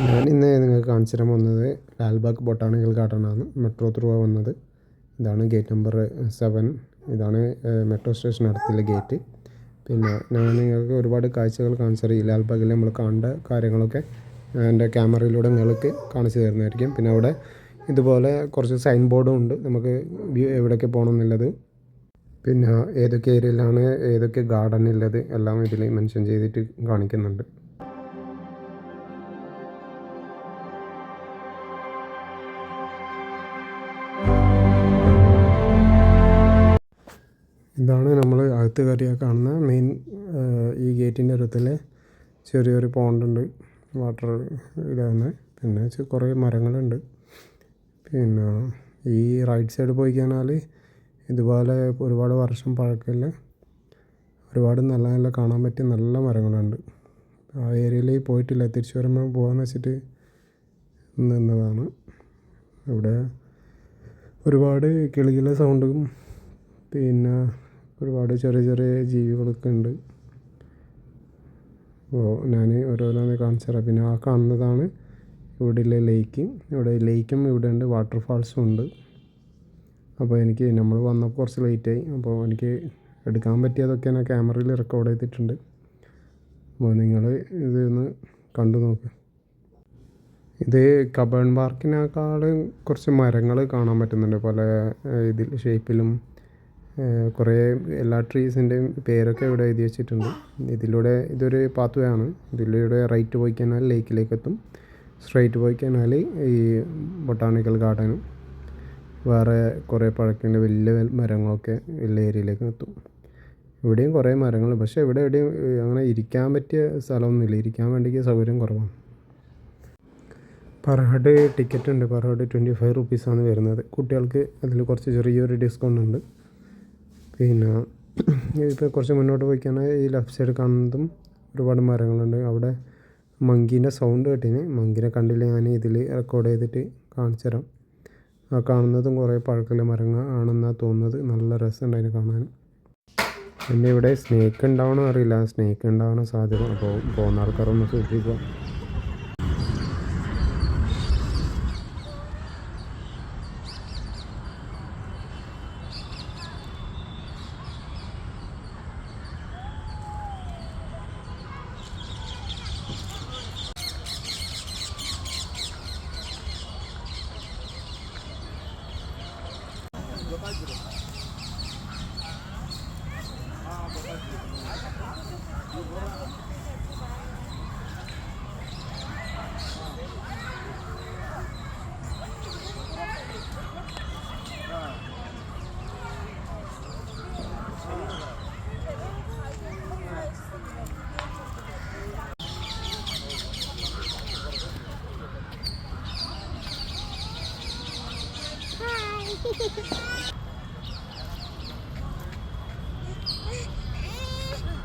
ഞാനിന്ന് നിങ്ങൾക്ക് കാണിച്ചു തരാൻ വന്നത് ലാൽബാഗ് ബൊട്ടാണിക്കൽ ഗാർഡനാണ്. മെട്രോ ത്രൂ വന്നത്. ഇതാണ് ഗേറ്റ് നമ്പർ 7. ഇതാണ് മെട്രോ സ്റ്റേഷൻ അടുത്തുള്ള ഗേറ്റ്. പിന്നെ ഞാൻ നിങ്ങൾക്ക് ഒരുപാട് കാഴ്ചകൾ കാണിച്ചു തരാം. ഈ ലാൽബാഗിൽ നമ്മൾ കാണേണ്ട കാര്യങ്ങളൊക്കെ എൻ്റെ ക്യാമറയിലൂടെ നിങ്ങൾക്ക് കാണിച്ചു തരുന്നതായിരിക്കും. പിന്നെ അവിടെ ഇതുപോലെ കുറച്ച് സൈൻ ബോർഡും ഉണ്ട്, നമുക്ക് എവിടേക്ക് പോകണം എന്നുള്ളത്. പിന്നെ ഏതൊക്കെ ഏരിയയിലാണ് ഏതൊക്കെ ഗാർഡൻ ഉള്ളത് എല്ലാം ഇതിൽ മെൻഷൻ ചെയ്തിട്ട് കാണിക്കുന്നുണ്ട്. ഇതാണ് നമ്മൾ അകത്ത് കയറിയാൽ കാണുന്ന മെയിൻ. ഈ ഗേറ്റിൻ്റെ അടുത്തിൽ ചെറിയൊരു പോണ്ടുണ്ട്, വാട്ടർ ഇതാണ്. പിന്നെ കുറേ മരങ്ങളുണ്ട്. പിന്നെ ഈ റൈറ്റ് സൈഡ് പോയി കഴിഞ്ഞാൽ ഇതുപോലെ ഒരുപാട് വർഷം പഴക്കമുള്ള ഒരുപാട് നല്ല നല്ല കാണാൻ പറ്റിയ നല്ല മരങ്ങളുണ്ട്. ആ ഏരിയയിൽ പോയിട്ടില്ല, തിരിച്ചു വരുമ്പോൾ പോകാമെന്ന് വെച്ചിട്ട് നിന്നതാണ്. ഇവിടെ ഒരുപാട് കിളികളുടെ സൗണ്ടും പിന്നെ ഒരുപാട് ചെറിയ ചെറിയ ജീവികളൊക്കെ ഉണ്ട്. അപ്പോൾ ഞാൻ ഓരോരോന്ന് കാണിച്ചു തരാം. പിന്നെ ആ കാണുന്നതാണ് ഇവിടെയുള്ള ലേക്ക്. ഇവിടെ ലേക്കും ഇവിടെ ഉണ്ട്, വാട്ടർഫാൾസും ഉണ്ട്. അപ്പോൾ എനിക്ക് നമ്മൾ വന്നപ്പോൾ കുറച്ച് ലേറ്റായി. അപ്പോൾ എനിക്ക് എടുക്കാൻ പറ്റിയതൊക്കെ ഞാൻ ക്യാമറയിൽ റെക്കോർഡ് ചെയ്തിട്ടുണ്ട്. അപ്പോൾ നിങ്ങൾ ഇതൊന്ന് കണ്ടു നോക്ക്. ഇത് കബൺ പാർക്കിനേക്കാളും കുറച്ച് മരങ്ങൾ കാണാൻ പറ്റുന്നുണ്ട്, പല ഇതിൽ ഷേപ്പിലും. കുറേ എല്ലാ ട്രീസിൻ്റെയും പേരൊക്കെ ഇവിടെ എഴുതി വെച്ചിട്ടുണ്ട്. ഇതിലൂടെ ഇതൊരു പാത്ത് വേ ആണ്. ഇതിലൂടെ റൈറ്റ് പോയി കഴിഞ്ഞാൽ ലേക്കിലേക്ക് എത്തും, സ്ട്രൈറ്റ് പോയി കഴിഞ്ഞാൽ ഈ ബൊട്ടാണിക്കൽ ഗാർഡനും വേറെ കുറേ പഴക്കൻ്റെ വലിയ മരങ്ങളൊക്കെ വലിയ ഏരിയയിലേക്ക് എത്തും. ഇവിടെയും കുറേ മരങ്ങൾ, പക്ഷേ ഇവിടെ എവിടെയും അങ്ങനെ ഇരിക്കാൻ പറ്റിയ സ്ഥലമൊന്നുമില്ല. ഇരിക്കാൻ വേണ്ടിക്ക് സൗകര്യം കുറവാണ്. പെർ ഹെഡ് ടിക്കറ്റ് ഉണ്ട്. പെർ ഹെഡ് 25 റുപ്പീസാണ് വരുന്നത്. കുട്ടികൾക്ക് അതിൽ കുറച്ച് ചെറിയൊരു ഡിസ്കൗണ്ട് ഉണ്ട്. പിന്നെ ഇപ്പോൾ കുറച്ച് മുന്നോട്ട് പോയി കഴിഞ്ഞാൽ ഈ ലെഫ്റ്റ് സൈഡ് കാണുന്നതും ഒരുപാട് മരങ്ങളുണ്ട്. അവിടെ മങ്കീൻ്റെ സൗണ്ട് കേട്ടിന്. മങ്കീനെ കണ്ടില്ല, ഞാൻ ഇതിൽ റെക്കോർഡ് ചെയ്തിട്ട് കാണിച്ചു തരാം. ആ കാണുന്നതും കുറേ പഴക്കമുള്ള മരങ്ങൾ ആണെന്നാണ് തോന്നുന്നത്. നല്ല രസമുണ്ട് അതിനെ കാണാൻ. പിന്നെ ഇവിടെ സ്നേക്ക് ഉണ്ടാവണോ അറിയില്ല, സ്നേക്ക് ഉണ്ടാവാൻ സാധ്യത. അപ്പോൾ പോകുന്ന ആൾക്കാരൊന്ന് സൂക്ഷിക്കുക.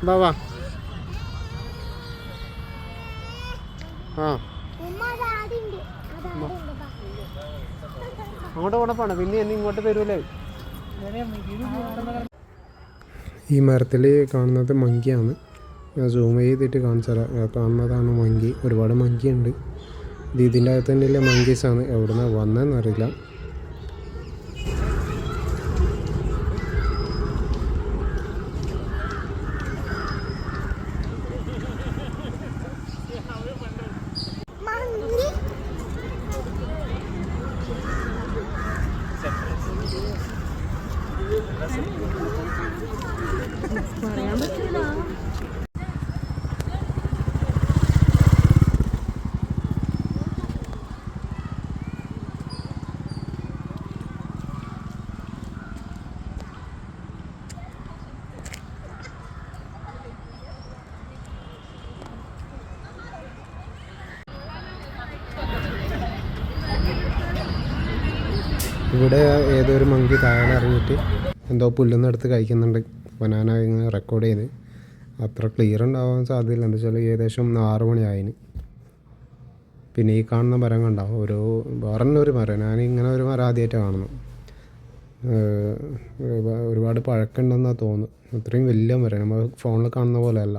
വാ വാ. ആ അങ്ങോട്ട് കൂടെ പോണം, പിന്നെ എന്നെ ഇങ്ങോട്ട് വരൂലേ. ഈ മരത്തിൽ കാണുന്നത് മങ്കിയാണ്. ഞാൻ സൂം ചെയ്തിട്ട് കാണിച്ചു തരാം. കാണുന്നതാണ് മങ്കി. ഒരുപാട് മങ്കിയുണ്ട്. ഇതിൻ്റെ അകത്ത് തന്നെയുള്ള മങ്കീസാണ്. എവിടെ നിന്നാണ് വന്നതെന്നറിയില്ല. പറയാൻ പറ്റില്ല. ഇവിടെ ഏതൊരു മങ്കി താഴെ ഇറങ്ങിയിട്ട് എന്തോ പുല്ലൊന്നും എടുത്ത് കഴിക്കുന്നുണ്ട്. അപ്പോൾ ഞാൻ ഇങ്ങനെ റെക്കോർഡ് ചെയ്ത്. അത്ര ക്ലിയർ ഉണ്ടാവാൻ സാധ്യതയില്ല, എന്താ വെച്ചാൽ ഏകദേശം 6 മണിയായിന്. പിന്നെ ഈ കാണുന്ന മരം കണ്ടാവും, വേറെ ഒരു മരം. ഞാൻ ഇങ്ങനെ ഒരു മരം ആദ്യമായിട്ടാണ് കാണുന്നത്. ഒരുപാട് പഴക്കമുണ്ടെന്നാണ് തോന്നുന്നത്. അത്രയും വലിയ മരം, നമ്മൾ ഫോണിൽ കാണുന്ന പോലെ അല്ല.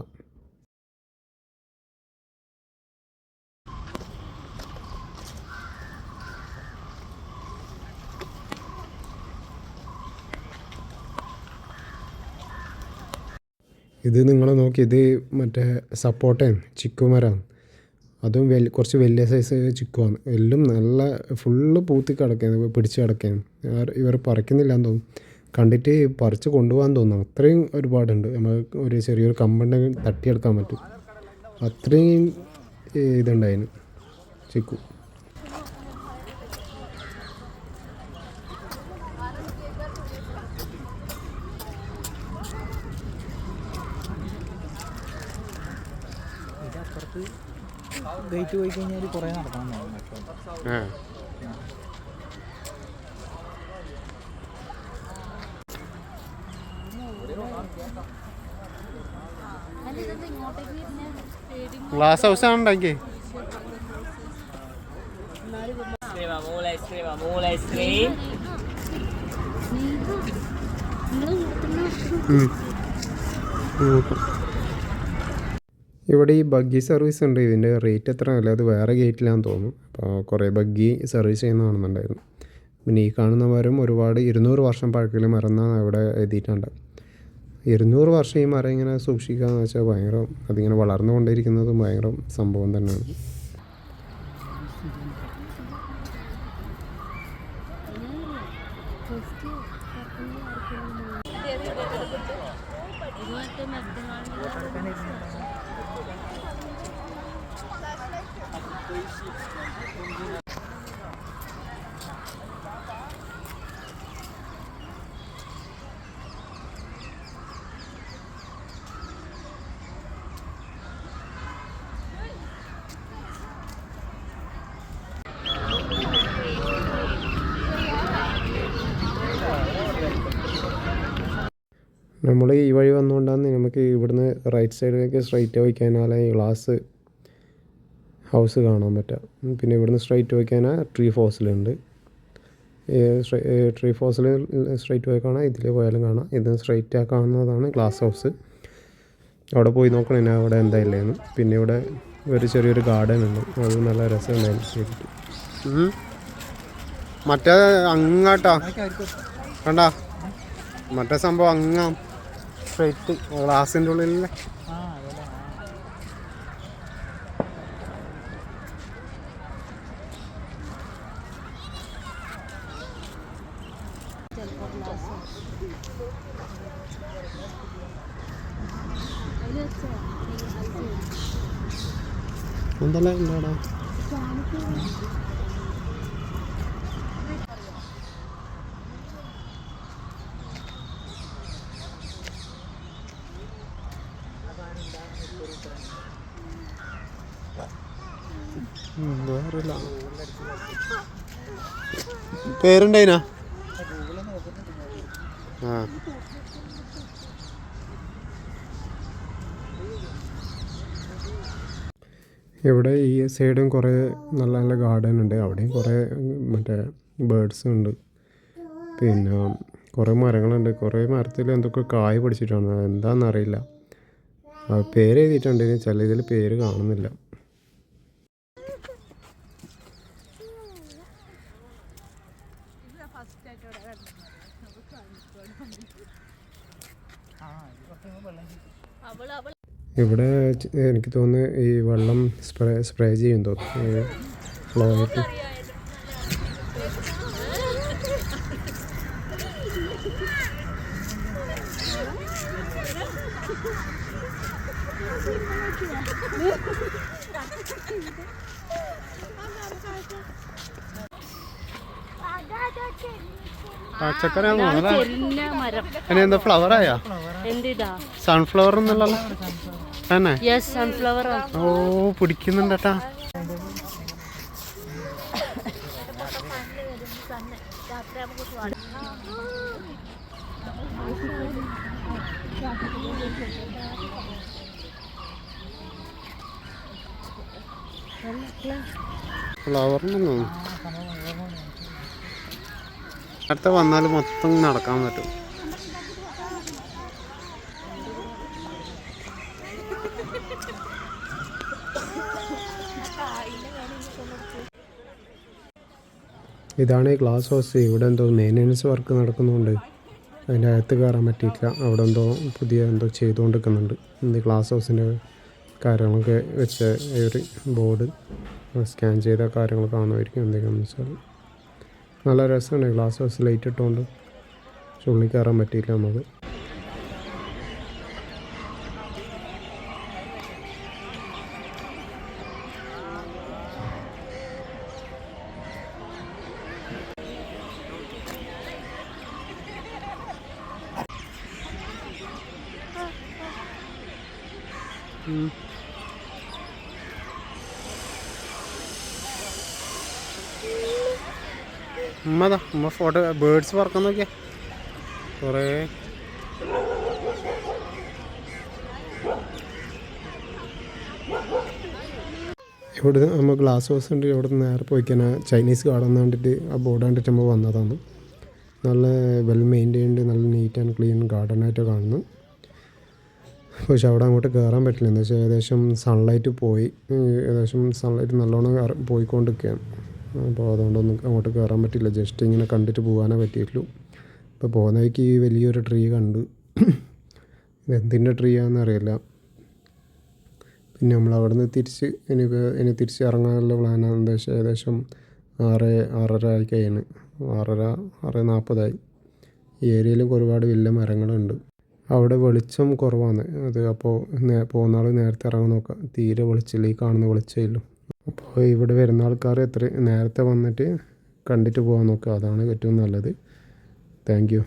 ഇത് നിങ്ങൾ നോക്കി, ഇത് മറ്റേ സപ്പോട്ടയും ചിക്കുമരമാണ്. അതും കുറച്ച് വലിയ സൈസ് ചിക്കുവാണ്. എല്ലാം നല്ല ഫുള്ള് പൂത്തി കിടക്കുകയാണ്, പിടിച്ച് കിടക്കുകയാണ്. ഇവർ പറിക്കുന്നില്ലാന്ന് തോന്നുന്നു. കണ്ടിട്ട് പറിച്ച് കൊണ്ടുപോകാൻ തോന്നുന്നു. അത്രയും ഒരുപാടുണ്ട്. നമ്മൾ ഒരു ചെറിയൊരു കമ്പുണ്ടെങ്കിൽ തട്ടിയെടുക്കാൻ പറ്റും. അത്രയും ഇതുണ്ടായിരുന്നു ചിക്കു. ഗേറ്റ് പോയി കഴിഞ്ഞാൽ കുറേ നടക്കണം. ഗ്ലാസ് ഹൗസ് ആണ് ഉണ്ടാക്കി. ഇവിടെ ഈ ബഗ്ഗി സർവീസ് ഉണ്ട്. ഇതിൻ്റെ റേറ്റ് എത്ര അല്ല, അത് വേറെ ഗേറ്റിലാന്ന് തോന്നുന്നു. അപ്പോൾ കുറേ ബഗ്ഗി സർവീസ് ചെയ്യുന്ന കാണുന്നുണ്ടായിരുന്നു. പിന്നെ ഈ കാണുന്ന മരം ഒരുപാട് 200 വർഷം പഴക്കമുള്ള മരം എന്നാണ് അവിടെ എഴുതിയിട്ടുണ്ട്. 200 വർഷം ഈ മരം ഇങ്ങനെ സൂക്ഷിക്കുക എന്ന് വെച്ചാൽ ഭയങ്കര, അതിങ്ങനെ വളർന്നുകൊണ്ടിരിക്കുന്നതും ഭയങ്കര സംഭവം തന്നെയാണ്. നമ്മൾ ഈ വഴി വന്നുകൊണ്ടാണ് നമുക്ക് ഇവിടുന്ന് റൈറ്റ് സൈഡിലേക്ക് സ്ട്രൈറ്റ് പോയിക്കഴിഞ്ഞാൽ ഈ ഗ്ലാസ് ഹൗസ് കാണാൻ പറ്റുക. പിന്നെ ഇവിടുന്ന് സ്ട്രൈറ്റ് പോയിക്കഴിഞ്ഞാൽ ട്രീ ഫോസിലുണ്ട്. ട്രീ ഫോസിൽ സ്ട്രൈറ്റ് പോയി കാണാം, ഇതിൽ പോയാലും കാണാം. ഇത് സ്ട്രൈറ്റ് ആ കാണുന്നതാണ് ഗ്ലാസ് ഹൗസ്. അവിടെ പോയി നോക്കണം ഇനി അവിടെ എന്താ ഇല്ലേന്ന്. പിന്നെ ഇവിടെ ഒരു ചെറിയൊരു ഗാർഡൻ ഉണ്ട്, അത് നല്ല രസമുണ്ടായിരുന്നു ശരിക്കും. മറ്റേ അങ്ങാട്ടാ കണ്ട, മറ്റേ സംഭവം അങ്ങാ സ്ട്രൈറ്റ് ഗ്ലാസിൻ്റെ ഉള്ളിലല്ലേ. എന്തല്ലേ എന്താടാ വേറില്ല പേരുണ്ടായിനാ. ആ ഇവിടെ ഈ സൈഡും കുറേ നല്ല നല്ല ഗാർഡൻ ഉണ്ട്. അവിടെയും കുറേ മറ്റേ ബേർഡ്സ് ഉണ്ട്. പിന്നെ കുറേ മരങ്ങളുണ്ട്. കുറേ മരത്തിൽ എന്തൊക്കെ കായ് പിടിച്ചിട്ടാണ്, എന്താണെന്നറിയില്ല. പേര് എഴുതിയിട്ടുണ്ട്, ചില ഇതിൽ പേര് കാണുന്നില്ല. ഇവിടെ എനിക്ക് തോന്നുന്നു ഈ വെള്ളം സ്പ്രേ ചെയ്യും തോന്നുന്നു, ഫ്ലോ ആയിട്ട്. പച്ചക്കറിയാണോ എന്താ ഫ്ലവറായാ? സൺഫ്ലവർ എന്നല്ലോ തന്നെ. ഓ പിടിക്കുന്നുണ്ട് കേട്ടാ. ഫ്ലവറിനൊന്നും അടുത്ത വന്നാൽ മൊത്തം നടക്കാൻ പറ്റും. ഇതാണ് ഈ ഗ്ലാസ് ഹൗസ്. ഇവിടെ എന്തോ മെയിൻ്റനൻസ് വർക്ക് നടക്കുന്നുണ്ട്. അതിൻ്റെ അകത്ത് കയറാൻ പറ്റിയിട്ടില്ല. അവിടെ എന്തോ പുതിയ എന്തോ ചെയ്തുകൊണ്ടിരിക്കുന്നുണ്ട്. ഗ്ലാസ് ഹൗസിൻ്റെ കാര്യങ്ങളൊക്കെ വെച്ച ഒരു ബോർഡ് സ്കാൻ ചെയ്ത കാര്യങ്ങൾ കാണുമായിരിക്കും. എന്തെങ്കിലും വെച്ചാൽ നല്ല രസമാണ് ഗ്ലാസ് ഹൗസ് ലൈറ്റ് ഇട്ടുകൊണ്ട്. പക്ഷെ ഉള്ളിൽ കയറാൻ പറ്റിയില്ല നമുക്ക്. ഉമ്മ ഫോട്ടോ ബേർഡ്സ് പറക്കാൻ നോക്കിയാ കുറേ. ഇവിടെ നമ്മൾ ഗ്ലാസ് ഹൗസ് ഉണ്ട്. ഇവിടെ നേരെ പോയിക്കാൻ ചൈനീസ് ഗാർഡൻ കണ്ടിട്ട് ആ ബോർഡ് കണ്ടിട്ട് നമ്മൾ വന്നതാണ്. നല്ല വെൽ മെയിൻറ്റെയിൻഡ് നല്ല നീറ്റ് ആൻഡ് ക്ലീൻ ഗാർഡനായിട്ട് കാണുന്നു. പക്ഷെ അവിടെ അങ്ങോട്ട് കയറാൻ പറ്റില്ല. എന്താ വെച്ചാൽ ഏകദേശം സൺലൈറ്റ് പോയി. സൺലൈറ്റ് നല്ലോണം പോയിക്കൊണ്ടിരിക്കുകയാണ്. അപ്പോൾ അതുകൊണ്ടൊന്നും അങ്ങോട്ട് കയറാൻ പറ്റില്ല. ജസ്റ്റ് ഇങ്ങനെ കണ്ടിട്ട് പോകാനേ പറ്റിയിട്ടുള്ളൂ. ഇപ്പോൾ പോകുന്ന വഴിക്ക് ഈ വലിയൊരു ട്രീ കണ്ട്. ഇതെന്തിൻ്റെ ട്രീ ആണെന്ന് അറിയില്ല. പിന്നെ നമ്മൾ അവിടെ നിന്ന് ഇനി തിരിച്ച് ഇറങ്ങാനുള്ള പ്ലാനാണ്. എന്താ വെച്ചാൽ ഏകദേശം 6:30 ആയി കഴിയാണ്. 6:40 ഈ ഏരിയയിൽ ഒരുപാട് വലിയ മരങ്ങളുണ്ട്. അവിടെ വെളിച്ചം കുറവാണ്. അത് അപ്പോൾ പോകുന്ന ആൾ നേരത്തെ ഇറങ്ങാൻ നോക്കുക. തീരെ വെളിച്ചില്ല, ഈ കാണുന്ന വെളിച്ചമില്ല. അപ്പോൾ ഇവിടെ വരുന്ന ആൾക്കാർ നേരത്തെ വന്നിട്ട് കണ്ടിട്ട് പോകാൻ നോക്കുക. അതാണ് ഏറ്റവും നല്ലത്. Thank you.